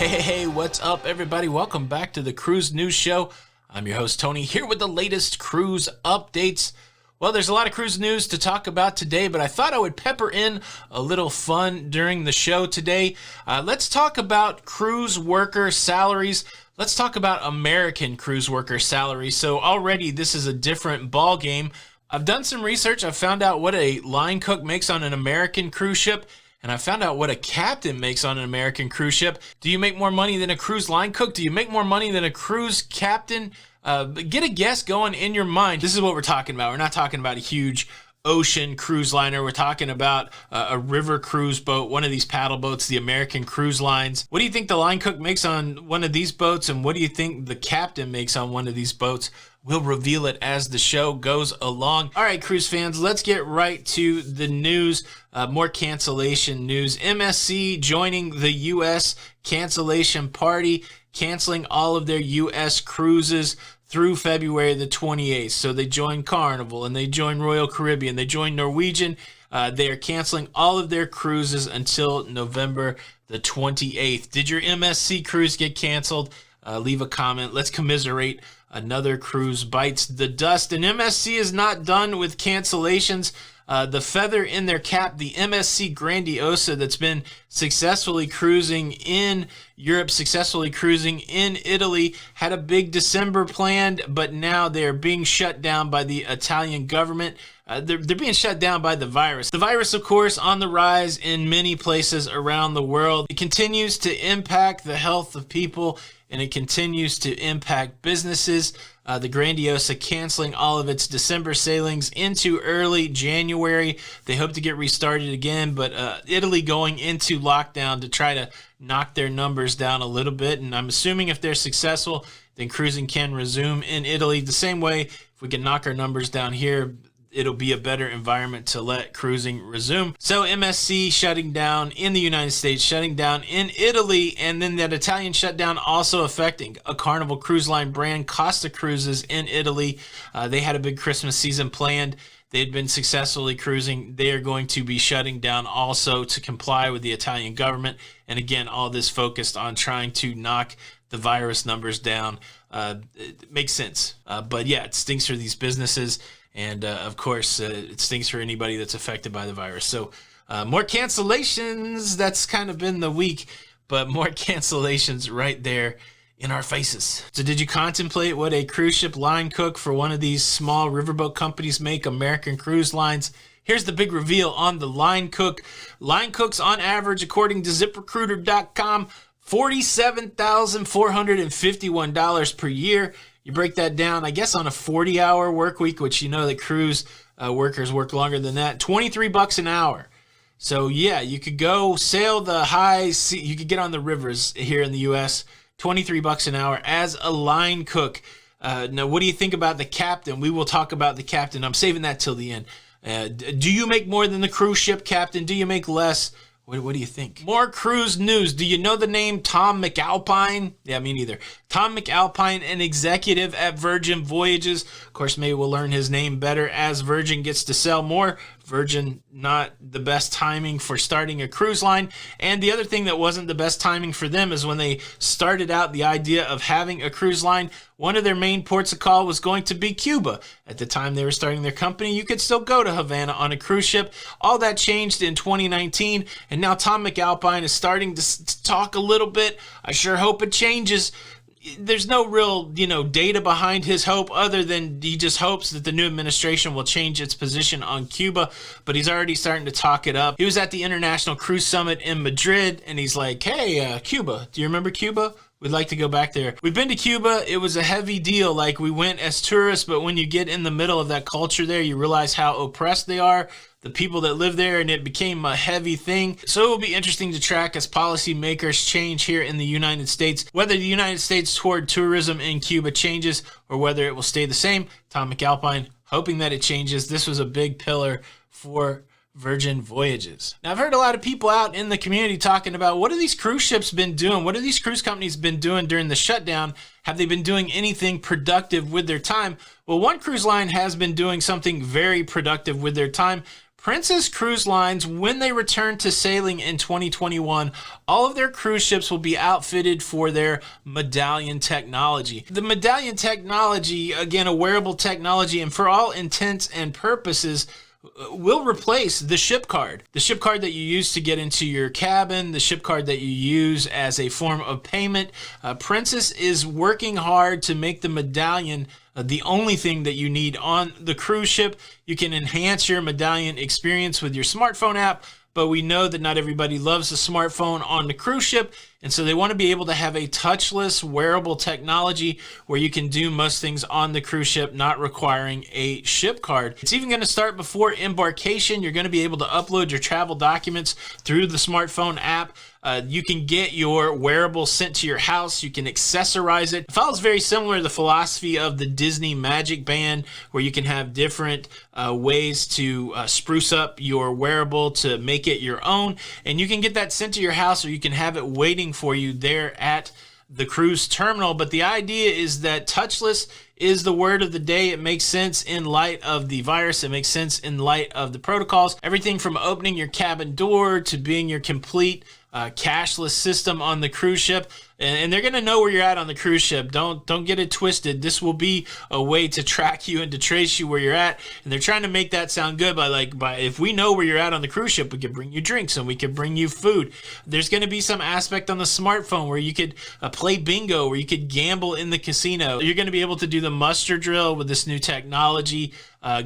Hey, what's up, everybody? Welcome back to the Cruise News Show. I'm your host, Tony, here with the latest cruise updates. Well, there's a lot of cruise news to talk about today, but I thought I would pepper in a little fun during the show today. Let's talk about cruise worker salaries. Let's talk about American cruise worker salaries. So already this is a different ball game. I've done some research. I've found out what a line cook makes on an American cruise ship. And I found out what a captain makes on an American cruise ship. Do you make more money than a cruise line cook? Do you make more money than a cruise captain? Get a guess going in your mind. This is what we're talking about. We're not talking about a huge ocean cruise liner. We're talking about a river cruise boat, one of these paddle boats, the American Cruise Lines. What do you think the line cook makes on one of these boats? And what do you think the captain makes on one of these boats? We'll reveal it as the show goes along. All right, cruise fans, let's get right to the news. More cancellation news. MSC joining the U.S. cancellation party, canceling all of their U.S. cruises through February the 28th. So they joined Carnival and they joined Royal Caribbean. They joined Norwegian. They are canceling all of their cruises until November the 28th. Did your MSC cruise get canceled? Leave a comment. Let's commiserate. Another cruise bites the dust, and MSC is not done with cancellations. The feather in their cap, the MSC Grandiosa that's been successfully cruising in Europe, successfully cruising in Italy, had a big December planned, but now they're being shut down by the Italian government. They're being shut down by the virus. The virus, of course, on the rise in many places around the world. It continues to impact the health of people, and it continues to impact businesses. The Grandiosa canceling all of its December sailings into early January. They hope to get restarted again, but Italy going into lockdown to try to knock their numbers down a little bit. And I'm assuming if they're successful, then cruising can resume in Italy. The same way, if we can knock our numbers down here, it'll be a better environment to let cruising resume. So MSC shutting down in the United States, shutting down in Italy, and then that Italian shutdown also affecting a Carnival Cruise Line brand, Costa Cruises in Italy. They had a big Christmas season planned. They had been successfully cruising. They are going to be shutting down also to comply with the Italian government. And again, all this focused on trying to knock the virus numbers down. It makes sense. But yeah, it stinks for these businesses. And of course, it stinks for anybody that's affected by the virus. So more cancellations. That's kind of been the week, but more cancellations right there in our faces. So did you contemplate what a cruise ship line cook for one of these small riverboat companies make, American Cruise Lines? Here's the big reveal on the line cook. Line cooks on average, according to ZipRecruiter.com, $47,451 per year. You break that down, I guess, on a 40-hour work week, which you know that cruise workers work longer than that. $23 an hour. So yeah, you could go sail the high sea. You could get on the rivers here in the U.S. $23 an hour as a line cook. Now, what do you think about the captain? We will talk about the captain. I'm saving that till the end. Do you make more than the cruise ship captain? Do you make less? What do you think? More cruise news. Do you know the name Tom McAlpine? Yeah, me neither. Tom McAlpine, an executive at Virgin Voyages. Of course, maybe we'll learn his name better as Virgin gets to sell more. Virgin, not the best timing for starting a cruise line. And the other thing that wasn't the best timing for them is when they started out the idea of having a cruise line, one of their main ports of call was going to be Cuba. At the time they were starting their company, you could still go to Havana on a cruise ship. All that changed in 2019, and now Tom McAlpine is starting to talk a little bit. I sure hope it changes. There's no real, data behind his hope other than he just hopes that the new administration will change its position on Cuba, but he's already starting to talk it up. He was at the International Cruise Summit in Madrid, and he's like, hey, Cuba, do you remember Cuba? We'd like to go back there. We've been to Cuba. It was a heavy deal. Like, we went as tourists, but when you get in the middle of that culture there, you realize how oppressed they are, the people that live there, and it became a heavy thing. So it will be interesting to track as policymakers change here in the United States, whether the United States toward tourism in Cuba changes or whether it will stay the same. Tom McAlpine hoping that it changes. This was a big pillar for Virgin Voyages. Now, I've heard a lot of people out in the community talking about what have these cruise ships been doing? What have these cruise companies been doing during the shutdown? Have they been doing anything productive with their time? Well, one cruise line has been doing something very productive with their time. Princess Cruise Lines, when they return to sailing in 2021, all of their cruise ships will be outfitted for their medallion technology. The medallion technology, again, a wearable technology, and for all intents and purposes, will replace the ship card. The ship card that you use to get into your cabin, the ship card that you use as a form of payment. Princess is working hard to make the medallion the only thing that you need on the cruise ship. You can enhance your medallion experience with your smartphone app, but we know that not everybody loves a smartphone on the cruise ship, and so they want to be able to have a touchless, wearable technology where you can do most things on the cruise ship, not requiring a ship card. It's even going to start before embarkation. You're going to be able to upload your travel documents through the smartphone app. You can get your wearable sent to your house. You can accessorize it. It follows very similar to the philosophy of the Disney Magic Band, where you can have different ways to spruce up your wearable to make it your own. And you can get that sent to your house, or you can have it waiting for you there at the cruise terminal. But the idea is that touchless is the word of the day. It makes sense in light of the virus. It makes sense in light of the protocols. Everything from opening your cabin door to being your complete cashless system on the cruise ship. And they're going to know where you're at on the cruise ship. Don't get it twisted. This will be a way to track you and to trace you where you're at. And they're trying to make that sound good by if we know where you're at on the cruise ship, we can bring you drinks and we can bring you food. There's going to be some aspect on the smartphone where you could play bingo, where you could gamble in the casino. You're going to be able to do the muster drill with this new technology,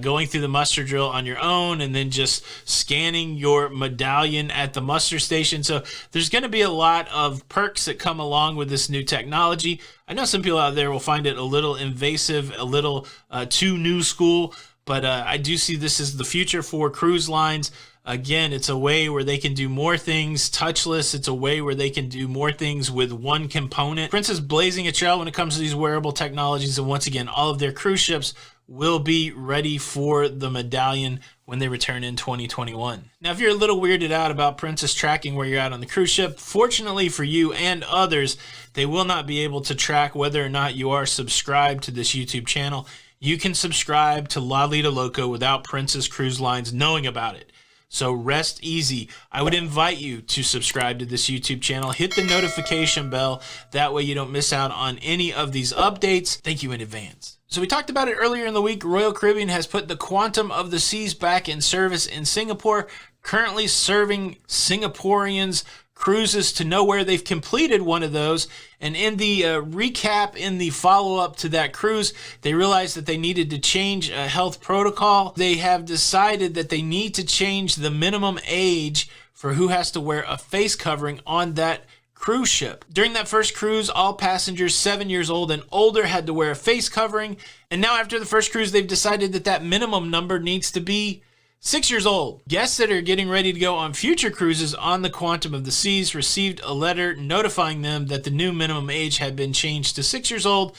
going through the muster drill on your own and then just scanning your medallion at the muster station. So there's going to be a lot of perks that come along with this new technology. I know some people out there will find it a little invasive, a little too new school, but I do see this as the future for cruise lines. Again, it's a way where they can do more things touchless. It's a way where they can do more things with one component. Princess blazing a trail when it comes to these wearable technologies, and once again, all of their cruise ships will be ready for the medallion when they return in 2021. Now, if you're a little weirded out about Princess tracking where you're at on the cruise ship, fortunately for you and others, they will not be able to track whether or not you are subscribed to this YouTube channel. You can subscribe to Lido Loca without Princess Cruise Lines knowing about it. So rest easy. I would invite you to subscribe to this YouTube channel. Hit the notification bell. That way you don't miss out on any of these updates. Thank you in advance. So we talked about it earlier in the week. Royal Caribbean has put the Quantum of the Seas back in service in Singapore, currently serving Singaporeans cruises to nowhere. They've completed one of those, and in the recap, in the follow-up to that cruise, they realized that they needed to change a health protocol. They have decided that they need to change the minimum age for who has to wear a face covering on that cruise ship. During that first cruise, all passengers 7 years old and older had to wear a face covering, and now after the first cruise, they've decided that that minimum number needs to be 6 years old. Guests that are getting ready to go on future cruises on the Quantum of the Seas received a letter notifying them that the new minimum age had been changed to 6 years old.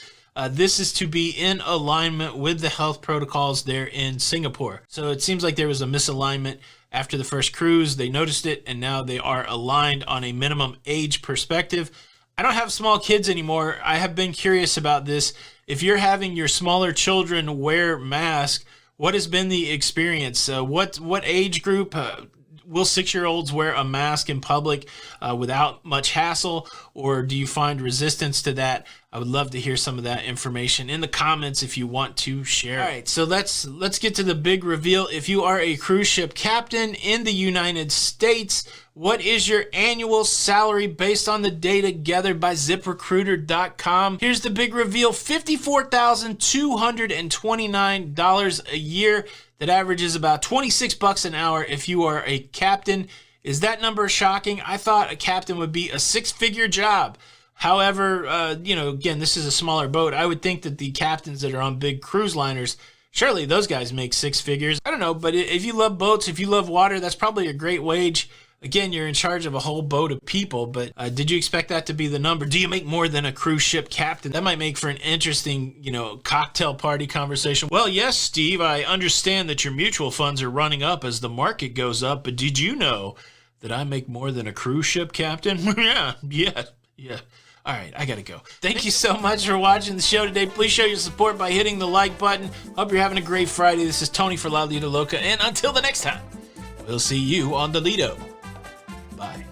This is to be in alignment with the health protocols there in Singapore. So it seems like there was a misalignment after the first cruise. They noticed it, and now they are aligned on a minimum age perspective. I don't have small kids anymore. I have been curious about this. If you're having your smaller children wear masks, what has been the experience? What age group will 6-year-olds wear a mask in public without much hassle, or do you find resistance to that? I would love to hear some of that information in the comments if you want to share. All right, so let's get to the big reveal. If you are a cruise ship captain in the United States, what is your annual salary based on the data gathered by ZipRecruiter.com? Here's the big reveal: $54,229 a year. That averages about $26 an hour if you are a captain. Is that number shocking? I thought a captain would be a six-figure job. However, again, this is a smaller boat. I would think that the captains that are on big cruise liners, surely those guys make six figures. I don't know, but if you love boats, if you love water, that's probably a great wage. Again, you're in charge of a whole boat of people, but did you expect that to be the number? Do you make more than a cruise ship captain? That might make for an interesting, cocktail party conversation. Well, yes, Steve, I understand that your mutual funds are running up as the market goes up, but did you know that I make more than a cruise ship captain? Yeah. All right, I gotta go. Thank you so much for watching the show today. Please show your support by hitting the like button. Hope you're having a great Friday. This is Tony for Lido Loca, and until the next time, We'll see you on the Lido. Bye.